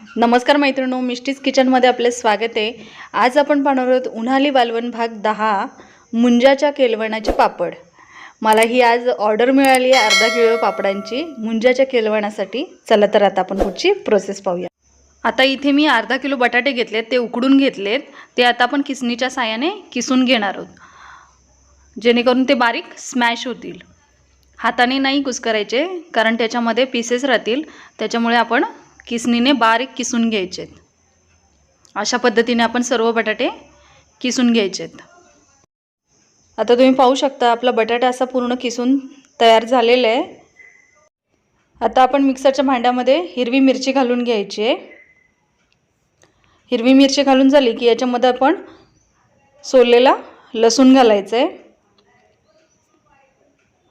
नमस्कार मैत्रिणो, मिष्टीज किचनमध्ये आपले स्वागत आहे। आज आपण पाहणार आहोत उन्हाळी वाळवण भाग 10 मुंजाच्या केलवणाचे पापड। मला ही आज ऑर्डर मिळाली आहे अर्धा किलो पापडांची मुंजाच्या केलवणासाठी। चला तर आता आपण पुढची प्रोसेस पाहूया। आता इथे मी अर्धा किलो बटाटे घेतलेत, ते उकडून घेतलेत। ते आता आपण किसणीच्या साहाय्याने किसून घेणार आहोत, जेणेकरून ते बारीक स्मॅश होतील। हाताने नाही कुस्करायचे, कारण त्याच्यामध्ये पीसेस राहतील, त्याच्यामुळे आपण किसणीने बारीक किसून घ्यायचे। अशा पद्धतीने आपण सर्व बटाटे किसून घ्यायचे। आता तुम्ही पाहू शकता आपला बटाटा असा पूर्ण किसून तयार झालेला आहे। आता आपण मिक्सरच्या भांड्यामध्ये हिरवी मिरची घालून घ्यायची आहे। हिरवी मिरची घालून झाली की याच्यामध्ये आपण सोललेला लसूण घालायचा आहे,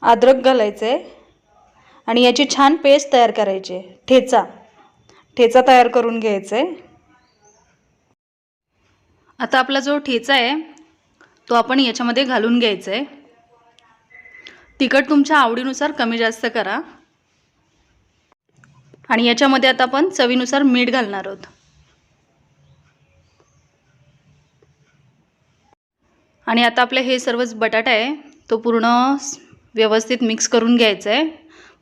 अद्रक घालायचं आहे आणि याची छान पेस्ट तयार करायची आहे। ठेचा तयार करून घ्यायचा आहे। आता आपला जो ठेचा आहे तो आपण याच्यामध्ये घालून घ्यायचा आहे। तिखट तुमच्या आवडीनुसार कमी जास्त करा आणि याच्यामध्ये आता आपण चवीनुसार मीठ घालणार आहोत। आणि आता आपले हे सर्वच बटाटा आहे तो पूर्ण व्यवस्थित मिक्स करून घ्यायचा आहे।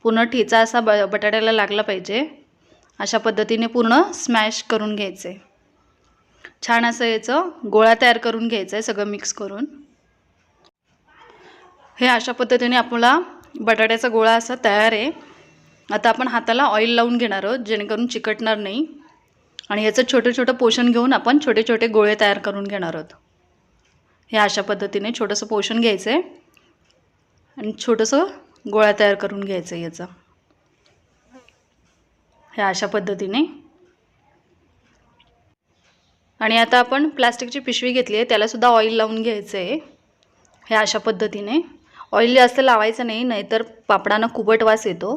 पूर्ण ठेचा असा बटाट्याला लागला पाहिजे, अशा पद्धतीने पूर्ण स्मॅश करून घ्यायचे। छान असं याचं गोळा तयार करून घ्यायचा आहे सगळं मिक्स करून। हे अशा पद्धतीने आपला बटाट्याचा गोळा असा तयार आहे। आता आपण हाताला ऑइल लावून घेणार आहोत, जेणेकरून चिकटणार नाही। आणि याचं छोटे छोटे पोर्शन घेऊन आपण छोटे छोटे गोळे तयार करून घेणार आहोत। हे अशा पद्धतीने छोटंसं पोर्शन घ्यायचं आहे आणि छोटंसं गोळा तयार करून घ्यायचं आहे याचा। हे अशा पद्धतीने। आणि आता आपण प्लास्टिकची पिशवी घेतली आहे, त्याला सुद्धा ऑइल लावून घ्यायचं आहे। हे अशा पद्धतीने ऑइल जास्त लावायचं नाही, नाहीतर पापडांना कुबट वास येतो।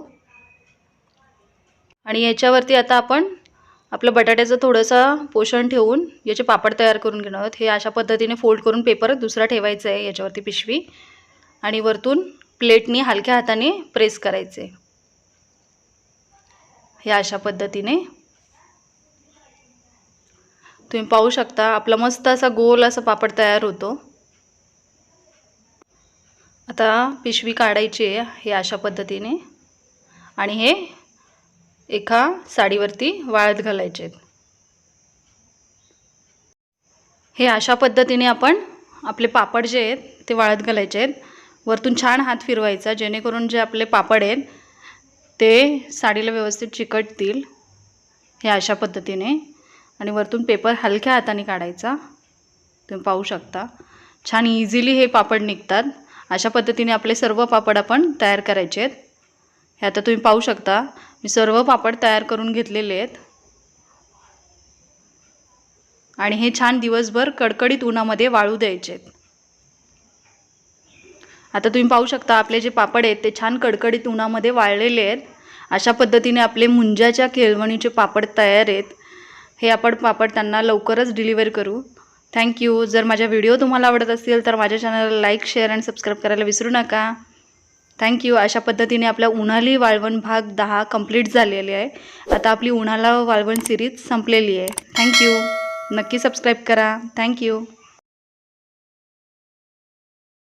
आणि याच्यावरती आता आपण आपलं बटाट्याचं थोडंसं पोषण ठेवून याचे पापड तयार करून घेणार आहोत। हे अशा पद्धतीने फोल्ड करून पेपर दुसरा ठेवायचा आहे याच्यावरती पिशवी, आणि वरतून प्लेटनी हलक्या हाताने प्रेस करायचे। हे अशा पद्धतीने तुम्ही पाहू शकता आपला मस्त असा गोल असा पापड तयार होतो। आता पिशवी काढायची आहे हे अशा पद्धतीने, आणि हे एका साडीवरती वाळत घालायचे। हे अशा पद्धतीने आपण आपले पापड जे आहेत ते वाळत घालायचे आहेत। वरतून छान हात फिरवायचा, जेणेकरून जे आपले पापड आहेत ते साडीला व्यवस्थित चिकटतील। हे अशा पद्धतीने, आणि वरतून पेपर हलक्या हाताने काढायचा। तुम्ही पाहू शकता छान इझिली हे पापड निघतात। अशा पद्धतीने आपले सर्व पापड आपण तयार करायचे आहेत। हे आता तुम्ही पाहू शकता मी सर्व पापड तयार करून घेतलेले आहेत, आणि हे छान दिवसभर कडकडीत उन्हामध्ये वाळू द्यायचे आहेत। आता तुम्ही पाहू शकता आपले जे पापड आहेत ते छान कडकडीत उन्हामध्ये वाळलेले आहेत। अशा पद्धतीने आपले मुंजाच्या केळवणीचे पापड तयार आहेत। हे आपण पापड त्यांना लवकरच डिलिव्हर करू। थँक्यू। जर माझा व्हिडिओ तुम्हाला आवडत असेल तर माझ्या चॅनलला लाईक, शेअर आणि सबस्क्राईब करायला विसरू नका। थँक्यू। अशा पद्धतीने आपला उन्हाळी वाळवण भाग 10 कंप्लीट झालेले आहे। आता आपली उन्हाळा वाळवण सिरीज संपलेली आहे। थँक्यू। नक्की सबस्क्राईब करा। थँक्यू।